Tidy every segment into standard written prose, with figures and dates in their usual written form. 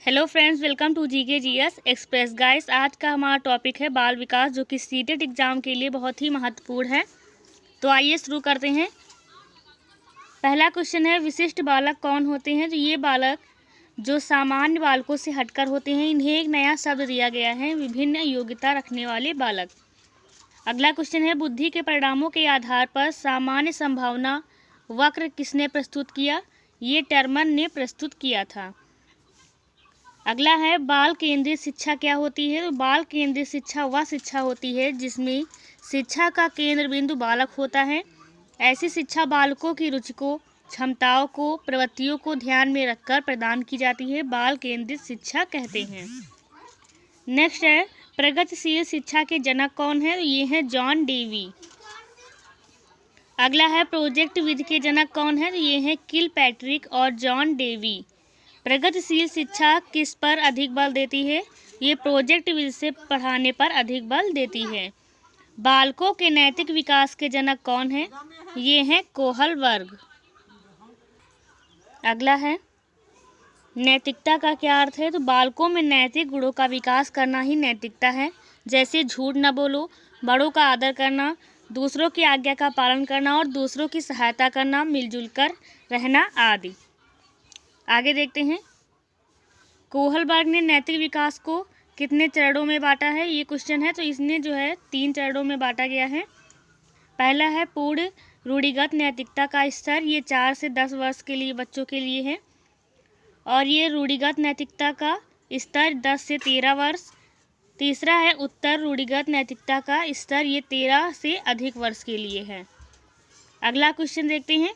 Hello friends, welcome to GK GS express guys. आज का हमारा टॉपिक है बाल विकास, जो कि सीटेट एग्ज़ाम के लिए बहुत ही महत्वपूर्ण है। तो आइए शुरू करते हैं। पहला क्वेश्चन है, विशिष्ट बालक कौन होते हैं? तो ये बालक जो सामान्य बालकों से हटकर होते हैं, इन्हें एक नया शब्द दिया गया है, विभिन्न योग्यता रखने वाले बालक। अगला क्वेश्चन है, बुद्धि के परिणामों के आधार पर सामान्य संभावना वक्र किसने प्रस्तुत किया? ये टर्मन ने प्रस्तुत किया था। अगला है, बाल केंद्रित शिक्षा क्या होती है? तो बाल केंद्रित शिक्षा वह शिक्षा होती है जिसमें शिक्षा का केंद्र बिंदु बालक होता है। ऐसी शिक्षा बालकों की रुचि को, क्षमताओं को, प्रवृत्तियों को ध्यान में रखकर प्रदान की जाती है, बाल केंद्रित शिक्षा कहते हैं। नेक्स्ट है, प्रगतिशील शिक्षा के जनक कौन है? तो ये हैं जॉन डेवी। अगला है, प्रोजेक्ट विधि के जनक कौन है? तो ये हैं किलपैट्रिक और जॉन डेवी। प्रगतिशील शिक्षा किस पर अधिक बल देती है? ये प्रोजेक्ट विधि से पढ़ाने पर अधिक बल देती है। बालकों के नैतिक विकास के जनक कौन है? ये हैं कोहलबर्ग। अगला है, नैतिकता का क्या अर्थ है? तो बालकों में नैतिक गुणों का विकास करना ही नैतिकता है, जैसे झूठ न बोलो, बड़ों का आदर करना, दूसरों की आज्ञा का पालन करना और दूसरों की सहायता करना, मिलजुल कर रहना आदि। आगे देखते हैं, कोहलबर्ग ने नैतिक विकास को कितने चरणों में बांटा है? ये क्वेश्चन है। तो इसने जो है 3 चरणों में बांटा गया है। पहला है पूर्ण रूढ़िगत नैतिकता का स्तर, ये 4 से 10 वर्ष के लिए बच्चों के लिए है। और ये रूढ़िगत नैतिकता का स्तर 10 से 13 वर्ष। तीसरा है उत्तर रूढ़िगत नैतिकता का स्तर, ये 13 से अधिक वर्ष के लिए है। अगला क्वेश्चन देखते हैं,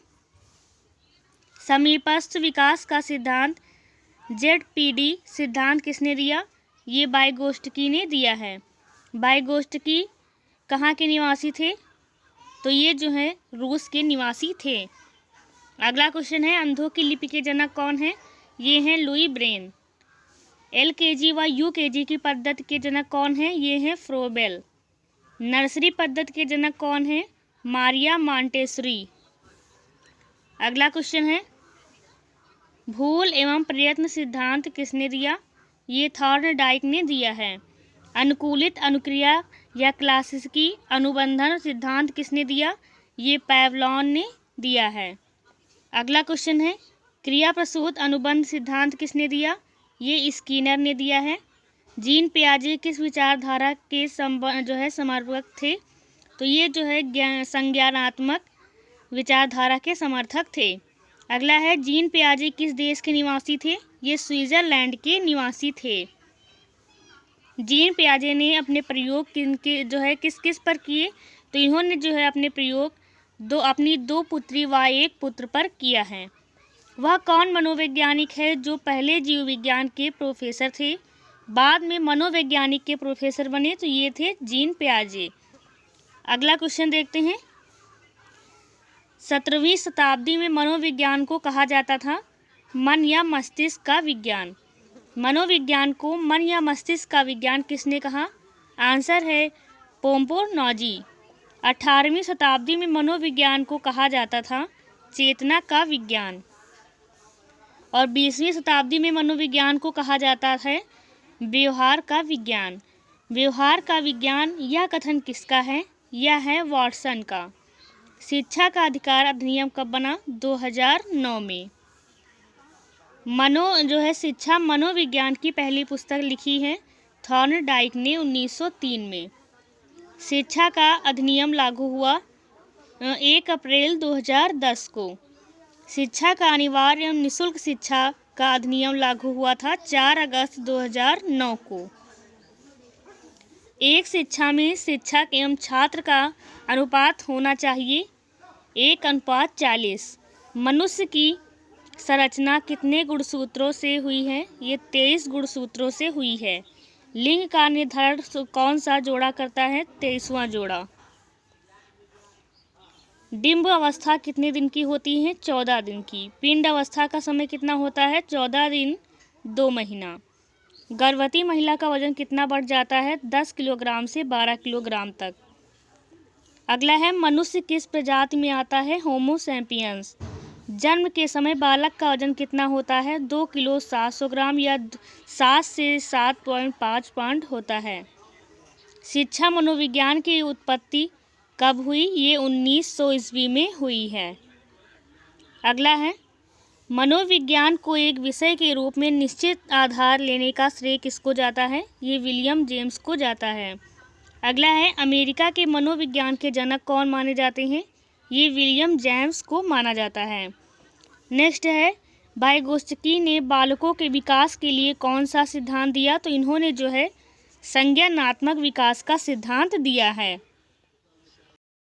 समीपस्थ विकास का सिद्धांत ZPD सिद्धांत किसने दिया? ये वाइगोत्स्की ने दिया है। वाइगोत्स्की कहाँ के निवासी थे? तो ये जो है रूस के निवासी थे। अगला क्वेश्चन है, अंधों की लिपि के जनक कौन है? ये हैं लुई ब्रेन। LKG व UKG की पद्धति के जनक कौन है? ये हैं फ्रोबेल। नर्सरी पद्धति के जनक कौन है? मारिया मॉन्टेसरी। अगला क्वेश्चन है, भूल एवं प्रयत्न सिद्धांत किसने दिया? ये थॉर्नडाइक ने दिया है। अनुकूलित अनुक्रिया या क्लासिकी अनुबंधन सिद्धांत किसने दिया? ये पैवलॉन ने दिया है। अगला क्वेश्चन है, क्रिया प्रसूत अनुबंध सिद्धांत किसने दिया? ये स्किनर ने दिया है। जीन पियाजे किस विचारधारा के समर्थक थे? तो ये जो है संज्ञानात्मक विचारधारा के समर्थक थे। अगला है, जीन पियाजे किस देश के निवासी थे? ये स्विट्जरलैंड के निवासी थे। जीन पियाजे ने अपने प्रयोग किस किस पर किए? तो इन्होंने जो है अपने प्रयोग अपनी 2 पुत्री व 1 पुत्र पर किया है। वह कौन मनोवैज्ञानिक है जो पहले जीव विज्ञान के प्रोफेसर थे, बाद में मनोवैज्ञानिक के प्रोफेसर बने? तो ये थे जीन पियाजे। अगला क्वेश्चन देखते हैं, 17वीं शताब्दी में मनोविज्ञान को कहा जाता था मन या मस्तिष्क का विज्ञान। मनोविज्ञान को मन या मस्तिष्क का विज्ञान किसने कहा? आंसर है पोम्पोनॉजी। 18वीं शताब्दी में मनोविज्ञान को कहा जाता था चेतना का विज्ञान। और 20वीं शताब्दी में मनोविज्ञान को कहा जाता है व्यवहार का विज्ञान। व्यवहार का विज्ञान, यह कथन किसका है? यह है वॉटसन का। शिक्षा का अधिकार अधिनियम कब बना? 2009 में। शिक्षा मनोविज्ञान की पहली पुस्तक लिखी है थॉर्नडाइक ने 1903 में। शिक्षा का अधिनियम लागू हुआ 1 अप्रैल 2010 को। शिक्षा का अनिवार्य एवं निःशुल्क शिक्षा का अधिनियम लागू हुआ था 4 अगस्त 2009 को। एक शिक्षा में शिक्षक एवं छात्र का अनुपात होना चाहिए 1:40। मनुष्य की संरचना कितने गुणसूत्रों से हुई है? ये 23 गुणसूत्रों से हुई है। लिंग का निर्धारण कौन सा जोड़ा करता है? 23वां जोड़ा। डिंब अवस्था कितने दिन की होती है? 14 दिन की। पिंड अवस्था का समय कितना होता है? 14 दिन 2 महीना। गर्भवती महिला का वजन कितना बढ़ जाता है? 10 किलोग्राम से 12 किलोग्राम तक। अगला है, मनुष्य किस प्रजाति में आता है? Homo sapiens. जन्म के समय बालक का वजन कितना होता है? 2 किलो 700 ग्राम या 7 से 7.5 पाउंड होता है। शिक्षा मनोविज्ञान की उत्पत्ति कब हुई? ये 1900 ईस्वी में हुई है। अगला है, मनोविज्ञान को एक विषय के रूप में निश्चित आधार लेने का श्रेय किसको जाता है? ये विलियम जेम्स को जाता है। अगला है, अमेरिका के मनोविज्ञान के जनक कौन माने जाते हैं? ये विलियम जेम्स को माना जाता है। नेक्स्ट है, वाइगोत्स्की ने बालकों के विकास के लिए कौन सा सिद्धांत दिया? तो इन्होंने जो है संज्ञानात्मक विकास का सिद्धांत दिया है।